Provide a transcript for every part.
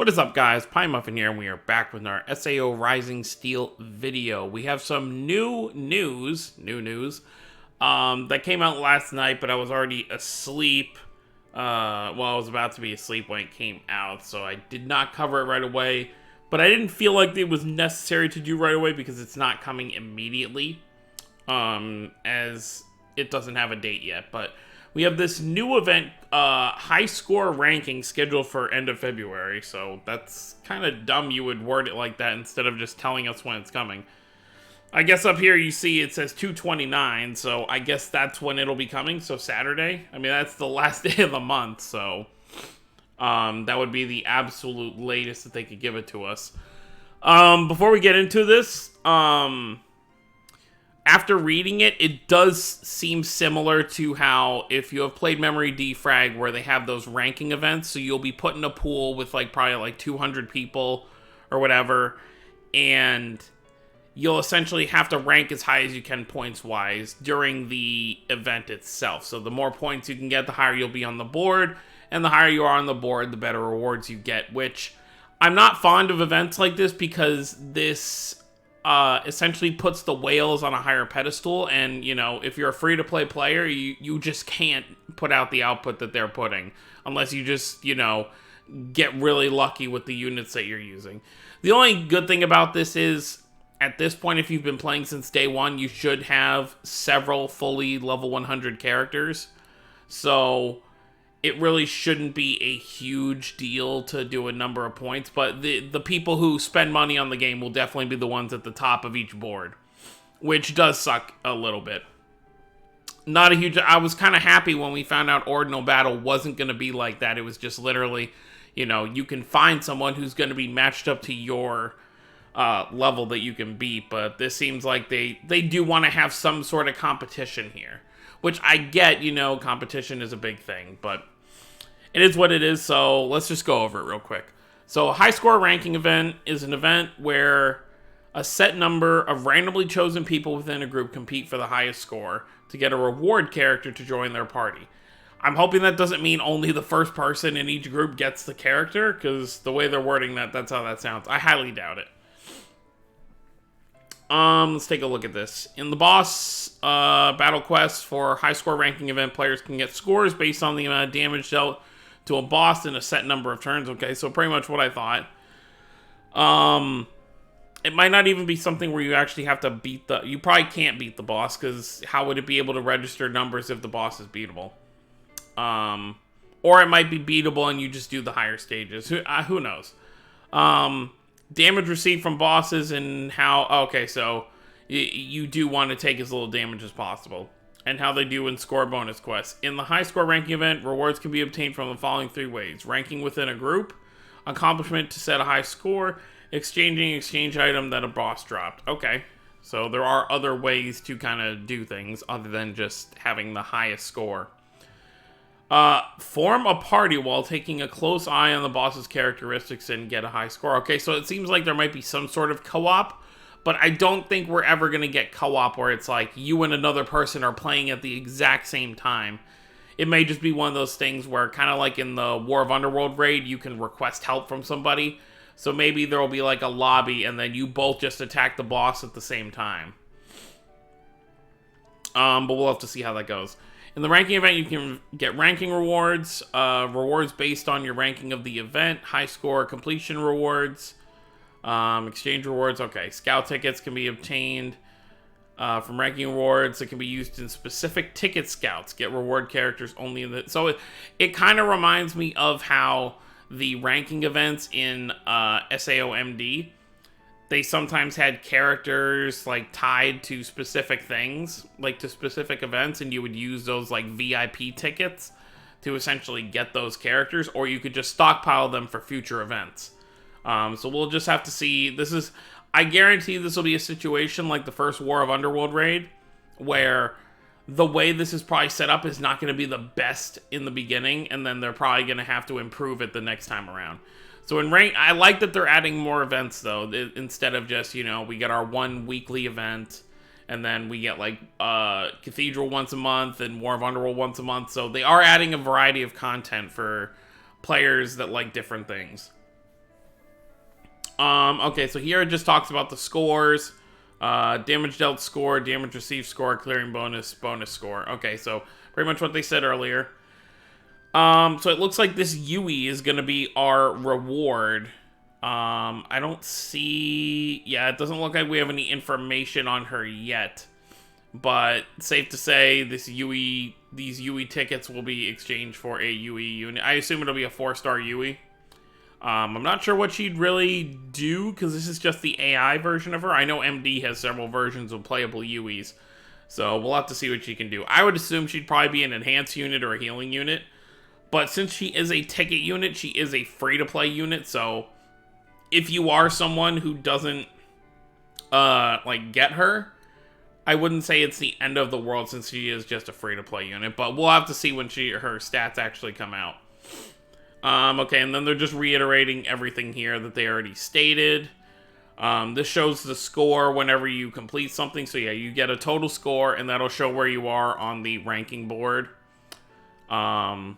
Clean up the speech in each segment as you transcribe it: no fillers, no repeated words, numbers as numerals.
What is up, guys? Pie Muffin here, and we are back with our SAO Rising Steel video. We have some new news, that came out last night, but I was already asleep. I was about to be asleep when it came out, so I did not cover it right away. But I didn't feel like it was necessary to do right away because it's not coming immediately, as it doesn't have a date yet. But we have this new event, high score ranking, scheduled for end of February, so that's kind of dumb you would word it like that instead of just telling us when it's coming. I guess up here you see it says 2/29, so I guess that's when it'll be coming, so Saturday. I mean, that's the last day of the month, so that would be the absolute latest that they could give it to us. Before we get into this, after reading it, it does seem similar to how if you have played Memory Defrag, where they have those ranking events, so you'll be put in a pool with probably 200 people or whatever, and you'll essentially have to rank as high as you can points-wise during the event itself. So the more points you can get, the higher you'll be on the board, and the higher you are on the board, the better rewards you get, which I'm not fond of events like this because this essentially puts the whales on a higher pedestal, and if you're a free-to-play player, you just can't put out the output that they're putting unless you just get really lucky with the units that you're using. The only good thing about this is, at this point, if you've been playing since day one, you should have several fully level 100 characters, so it really shouldn't be a huge deal to do a number of points, but the people who spend money on the game will definitely be the ones at the top of each board, which does suck a little bit. Not a huge... I was kind of happy when we found out Ordinal Battle wasn't going to be like that. It was just literally, you can find someone who's going to be matched up to your level that you can beat, but this seems like they do want to have some sort of competition here, which I get, competition is a big thing, but it is what it is, so let's just go over it real quick. So high score ranking event is an event where a set number of randomly chosen people within a group compete for the highest score to get a reward character to join their party. I'm hoping that doesn't mean only the first person in each group gets the character, because the way they're wording that, that's how that sounds. I highly doubt it. Let's take a look at this. In the boss battle quest for high score ranking event, players can get scores based on the amount of damage dealt to a boss in a set number of turns. Okay, so pretty much what I thought. It might not even be something where you actually have to beat the... You probably can't beat the boss, because how would it be able to register numbers if the boss is beatable? Or it might be beatable and you just do the higher stages. Who knows? Damage received from bosses and how... Okay, so you do want to take as little damage as possible. And how they do in score bonus quests. In the high score ranking event, rewards can be obtained from the following 3 ways. Ranking within a group, accomplishment to set a high score, exchanging exchange item that a boss dropped. Okay, so there are other ways to kind of do things other than just having the highest score. Form a party while taking a close eye on the boss's characteristics and get a high score. Okay, so it seems like there might be some sort of co-op, but I don't think we're ever going to get co-op where it's like you and another person are playing at the exact same time. It may just be one of those things where, kind of like in the War of Underworld raid, you can request help from somebody. So maybe there will be like a lobby and then you both just attack the boss at the same time. But we'll have to see how that goes. In the ranking event, you can get ranking rewards, rewards based on your ranking of the event, high score completion rewards, exchange rewards. Okay, scout tickets can be obtained from ranking rewards. It can be used in specific ticket scouts. Get reward characters only in the... So it kind of reminds me of how the ranking events in SAO MD, they sometimes had characters tied to specific things, to specific events, and you would use those VIP tickets to essentially get those characters, or you could just stockpile them for future events. So we'll just have to see. I guarantee this will be a situation like the first War of Underworld raid, where the way this is probably set up is not going to be the best in the beginning, and then they're probably going to have to improve it the next time around. So in rank, I like that they're adding more events, though, instead of just, we get our one weekly event, and then we get, Cathedral once a month, and War of Underworld once a month. So they are adding a variety of content for players that like different things. Okay, so here it just talks about the scores. Damage dealt score, damage received score, clearing bonus, bonus score. Okay, so pretty much what they said earlier. So it looks like this Yui is going to be our reward. I don't see... Yeah, it doesn't look like we have any information on her yet. But safe to say, these Yui tickets will be exchanged for a Yui unit. I assume it'll be a 4-star Yui. I'm not sure what she'd really do, because this is just the AI version of her. I know MD has several versions of playable Yuis, so we'll have to see what she can do. I would assume she'd probably be an enhanced unit or a healing unit, but since she is a ticket unit, she is a free-to-play unit, so if you are someone who doesn't, get her, I wouldn't say it's the end of the world since she is just a free-to-play unit, but we'll have to see when her stats actually come out. Okay, and then they're just reiterating everything here that they already stated. This shows the score whenever you complete something. So yeah, you get a total score, and that'll show where you are on the ranking board. How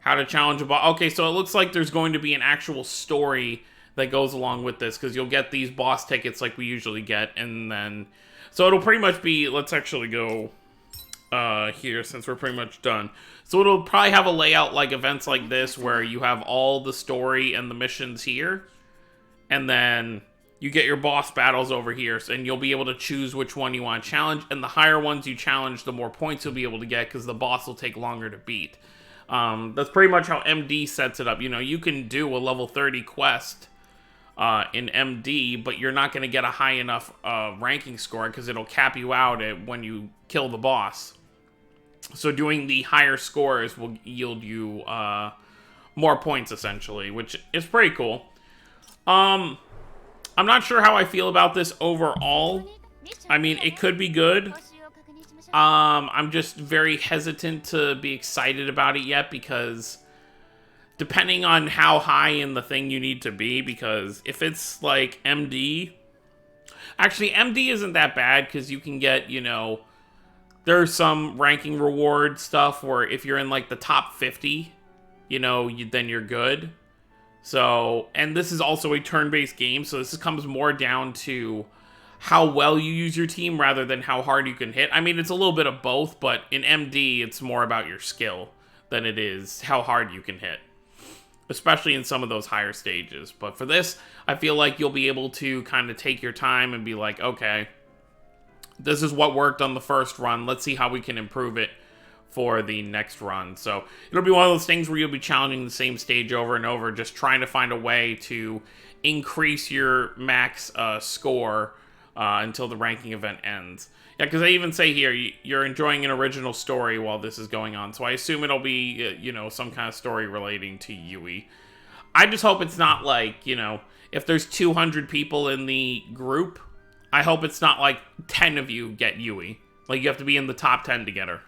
to challenge a boss. Okay, so it looks like there's going to be an actual story that goes along with this, because you'll get these boss tickets like we usually get, and then... So it'll pretty much be... Let's actually go... here, since we're pretty much done. So it'll probably have a layout like events like this, where you have all the story and the missions here, and then you get your boss battles over here, and you'll be able to choose which one you want to challenge, and the higher ones you challenge, the more points you'll be able to get, because the boss will take longer to beat. That's pretty much how MD sets it up. You know, you can do a level 30 quest in MD, but you're not going to get a high enough ranking score, because it'll cap you out when you kill the boss. So doing the higher scores will yield you more points, essentially, which is pretty cool. I'm not sure how I feel about this overall. I mean, it could be good. I'm just very hesitant to be excited about it yet, because depending on how high in the thing you need to be, because if it's like MD... Actually, MD isn't that bad, because you can get, you know... There's some ranking reward stuff where if you're in, like, the top 50, you know, then you're good. So, and this is also a turn-based game, so this comes more down to how well you use your team rather than how hard you can hit. I mean, it's a little bit of both, but in MD, it's more about your skill than it is how hard you can hit, especially in some of those higher stages. But for this, I feel like you'll be able to kind of take your time and be like, okay, this is what worked on the first run. Let's see how we can improve it for the next run. So it'll be one of those things where you'll be challenging the same stage over and over, just trying to find a way to increase your max score until the ranking event ends. Yeah, because they even say here, you're enjoying an original story while this is going on. So I assume it'll be, you know, some kind of story relating to Yui. I just hope it's not like, you know, if there's 200 people in the group, I hope it's not like 10 of you get Yui. Like, you have to be in the top 10 to get her.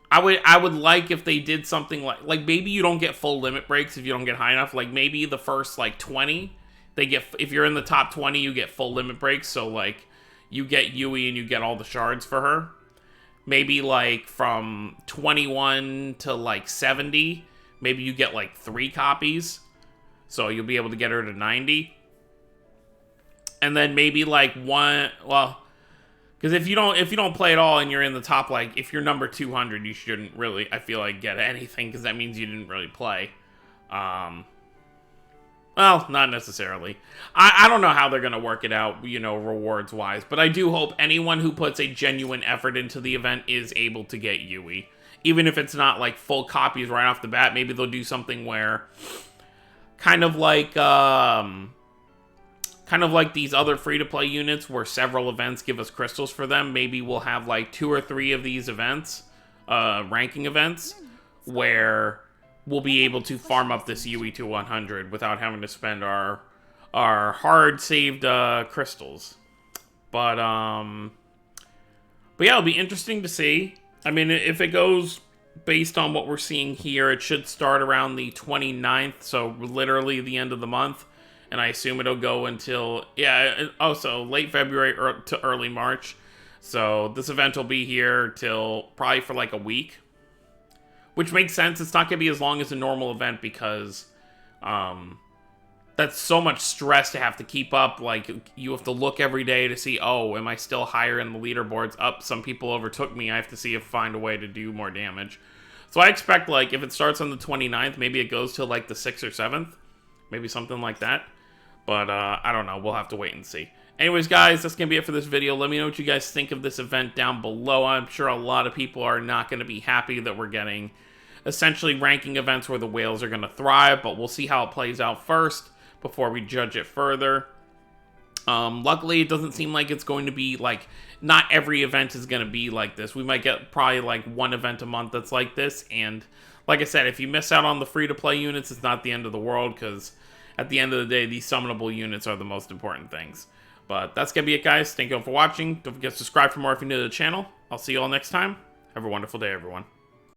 I would like if they did something like maybe you don't get full limit breaks if you don't get high enough. Like, maybe the first, like, 20, they get... If you're in the top 20, you get full limit breaks. So, like, you get Yui and you get all the shards for her. Maybe, like, from 21 to, like, 70, maybe you get, like, 3 copies. So you'll be able to get her to 90. And then maybe like one, well, because if you don't play at all and you're in the top, like if you're number 200, you shouldn't really, I feel like, get anything, because that means you didn't really play. Well, not necessarily. I don't know how they're gonna work it out, you know, rewards wise, but I do hope anyone who puts a genuine effort into the event is able to get Yui, even if it's not like full copies right off the bat. Maybe they'll do something where, kind of like these other free-to-play units where several events give us crystals for them. Maybe we'll have like 2 or 3 of these events, ranking events, where we'll be able to farm up this Yui to 100 without having to spend our hard-saved crystals. But yeah, it'll be interesting to see. I mean, if it goes based on what we're seeing here, it should start around the 29th, so literally the end of the month. And I assume it'll go until, yeah, also late February to early March. So this event will be here till probably for like a week. Which makes sense. It's not going to be as long as a normal event because that's so much stress to have to keep up. Like, you have to look every day to see, oh, am I still higher in the leaderboards? Up, some people overtook me. I have to see if find a way to do more damage. So I expect, like, if it starts on the 29th, maybe it goes to, like, the 6th or 7th. Maybe something like that. But, I don't know. We'll have to wait and see. Anyways, guys, that's going to be it for this video. Let me know what you guys think of this event down below. I'm sure a lot of people are not going to be happy that we're getting essentially ranking events where the whales are going to thrive, but we'll see how it plays out first before we judge it further. Luckily, it doesn't seem like it's going to be, like, not every event is going to be like this. We might get probably, like, one event a month that's like this, and like I said, if you miss out on the free-to-play units, it's not the end of the world, because at the end of the day, these summonable units are the most important things. But that's going to be it, guys. Thank you all for watching. Don't forget to subscribe for more if you're new to the channel. I'll see you all next time. Have a wonderful day, everyone.